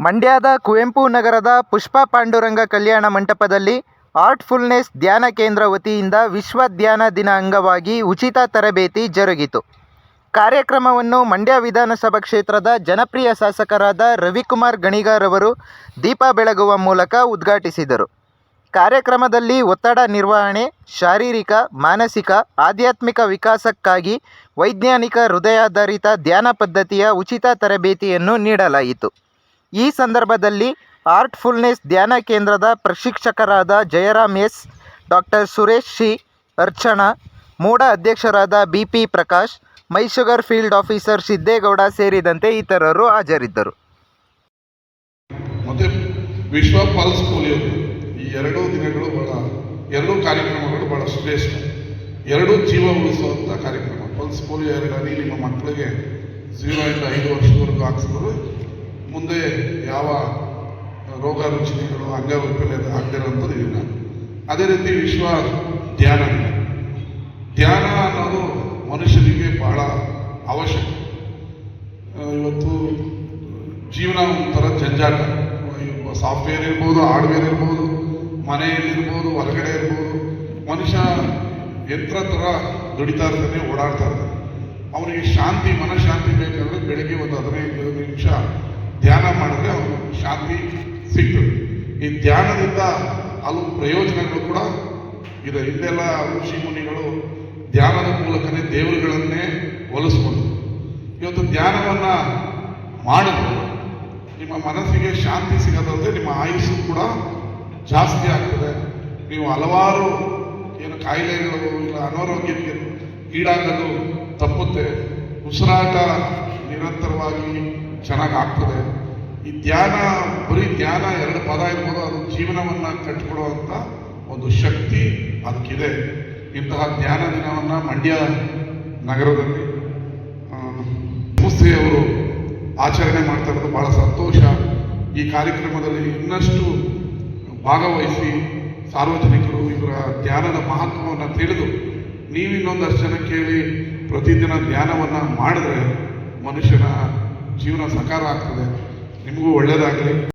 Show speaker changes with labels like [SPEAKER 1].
[SPEAKER 1] ಮಂಡ್ಯದ ಕುವೆಂಪು ನಗರದ ಪುಷ್ಪ ಪಾಂಡುರಂಗ ಕಲ್ಯಾಣ ಮಂಟಪದಲ್ಲಿ ಆರ್ಟ್ಫುಲ್ನೆಸ್ ಧ್ಯಾನ ಕೇಂದ್ರ ವತಿಯಿಂದ ವಿಶ್ವ ಧ್ಯಾನ ದಿನ ಅಂಗವಾಗಿ ಉಚಿತ ತರಬೇತಿ ಜರುಗಿತು. ಕಾರ್ಯಕ್ರಮವನ್ನು ಮಂಡ್ಯ ವಿಧಾನಸಭಾ ಕ್ಷೇತ್ರದ ಜನಪ್ರಿಯ ಶಾಸಕರಾದ ರವಿಕುಮಾರ್ ಗಣಿಗಾರ್ ಅವರು ದೀಪ ಬೆಳಗುವ ಮೂಲಕ ಉದ್ಘಾಟಿಸಿದರು. ಕಾರ್ಯಕ್ರಮದಲ್ಲಿ ಒತ್ತಡ ನಿರ್ವಹಣೆ, ಶಾರೀರಿಕ, ಮಾನಸಿಕ, ಆಧ್ಯಾತ್ಮಿಕ ವಿಕಾಸಕ್ಕಾಗಿ ವೈಜ್ಞಾನಿಕ ಹೃದಯಾಧಾರಿತ ಧ್ಯಾನ ಪದ್ಧತಿಯ ಉಚಿತ ತರಬೇತಿಯನ್ನು ನೀಡಲಾಯಿತು. ಈ ಸಂದರ್ಭದಲ್ಲಿ ಆರ್ಟ್ಫುಲ್ನೆಸ್ ಧ್ಯಾನ ಕೇಂದ್ರದ ಪ್ರಶಿಕ್ಷಕರಾದ Jayaram S, doctor Suresh C, Archana, MUDA ಅಧ್ಯಕ್ಷರಾದ B P Prakash, Mysugar field officer Siddegowda ಸೇರಿದಂತೆ ಇತರರು ಹಾಜರಿದ್ದರು.
[SPEAKER 2] ಮತ್ತೆ ವಿಶ್ವ ಪಲ್ಸ್ ಪೋಲಿಯೋ ಈ ಎರಡೂ ದಿನಗಳು ಎರಡೂ ಕಾರ್ಯಕ್ರಮಗಳು ಬಹಳ ಶ್ರೇಷ್ಠ. ಎರಡೂ ಜೀವ ಉಳಿಸುವಂಥ ಕಾರ್ಯಕ್ರಮ. ಪಲ್ಸ್ ಪೋಲಿಯೋ 2 ಹನಿ ನಿಮ್ಮ ಮಕ್ಕಳಿಗೆ 0 ಇಂದ 5 ವರ್ಷದವರೆಗೂ ಹಾಕ್ಸಿದ್ರು ಮುಂದೆ ಯಾವ ರೋಗ ರುಜಿನಗಳು ಅಂಗವೈಫಲ್ಯ ಆಗದಿರುವಂಥದ್ದು ಇಲ್ಲ. ಅದೇ ರೀತಿ ವಿಶ್ವ ಧ್ಯಾನ ದಿನ. ಧ್ಯಾನ ಅನ್ನೋದು ಮನುಷ್ಯನಿಗೆ ಬಹಳ ಅವಶ್ಯಕ. ಇವತ್ತು ಜೀವನ ಒಂಥರ ಜಂಜಾಟ. ಸಾಫ್ಟ್ವೇರ್ ಇರ್ಬೋದು, ಹಾರ್ಡ್ವೇರ್ ಇರ್ಬೋದು, ಮನೆಯಲ್ಲಿರ್ಬೋದು, ಹೊರಗಡೆ ಇರ್ಬೋದು. ಮನುಷ್ಯ ಯಂತ್ರ ಥರ ದುಡಿತಾ ಇರ್ತಾನೆ, ಓಡಾಡ್ತಾ ಇರ್ತಾನೆ. ಅವನಿಗೆ ಶಾಂತಿ, ಮನಃಶಾಂತಿ ಬೇಕಾದರೆ ಬೆಳಗ್ಗೆ ಒಂದು 15 ನಿಮಿಷ ಧ್ಯಾನ ಮಾಡಿದ್ರೆ ಅವನಿಗೆ ಶಾಂತಿ ಸಿಗ್ತದೆ. ಈ ಧ್ಯಾನದಿಂದ ಹಲವು ಪ್ರಯೋಜನಗಳು ಕೂಡ ಇದೆ. ಹಿಂದೆಲ್ಲ ಋಷಿ ಮುನಿಗಳು ಧ್ಯಾನದ ಮೂಲಕನೇ ದೇವರುಗಳನ್ನೇ ಒಲಿಸ್ಕೊಂಡು, ಇವತ್ತು ಧ್ಯಾನವನ್ನು ಮಾಡಿದ್ರೆ ನಿಮ್ಮ ಮನಸ್ಸಿಗೆ ಶಾಂತಿ ಸಿಗೋದಂತೆ ನಿಮ್ಮ ಆಯುಸ್ಸು ಕೂಡ ಜಾಸ್ತಿ ಆಗ್ತದೆ. ನೀವು ಹಲವಾರು ಕಾಯಿಲೆಗಳು ಇಲ್ಲ ಅನಾರೋಗ್ಯಕ್ಕೆ ಈಡಾಗೋದು ತಪ್ಪುತ್ತೆ. ಉಸಿರಾಟ ನಿರಂತರವಾಗಿ ಚೆನ್ನಾಗಿ ಆಗ್ತದೆ. ಈ ಧ್ಯಾನ ಬರೀ ಧ್ಯಾನ 2 ಪದ ಇರ್ಬೋದು, ಅದು ಜೀವನವನ್ನು ಕಟ್ಟಿಕೊಡುವಂಥ ಒಂದು ಶಕ್ತಿ ಅದಕ್ಕಿದೆ. ಇಂತಹ ಧ್ಯಾನ ದಿನವನ್ನು ಮಂಡ್ಯ ನಗರದಲ್ಲಿ ಸಂಸ್ಥೆಯವರು ಆಚರಣೆ ಮಾಡ್ತಾ ಇರೋದು ಬಹಳ ಸಂತೋಷ. ಈ ಕಾರ್ಯಕ್ರಮದಲ್ಲಿ ಇನ್ನಷ್ಟು ಭಾಗವಹಿಸಿ ಸಾರ್ವಜನಿಕರು ಇವರ ಧ್ಯಾನದ ಮಹತ್ವವನ್ನು ತಿಳಿದು ನೀವು ಇನ್ನೊಂದಷ್ಟು ಜನ ಕೇಳಿ ಪ್ರತಿದಿನ ಧ್ಯಾನವನ್ನು ಮಾಡಿದ್ರೆ ಮನುಷ್ಯನ ಜೀವನ ಸಕಾರ ಆಗ್ತದೆ. ನಿಮಗೂ ಒಳ್ಳೆಯದಾಗಲಿ.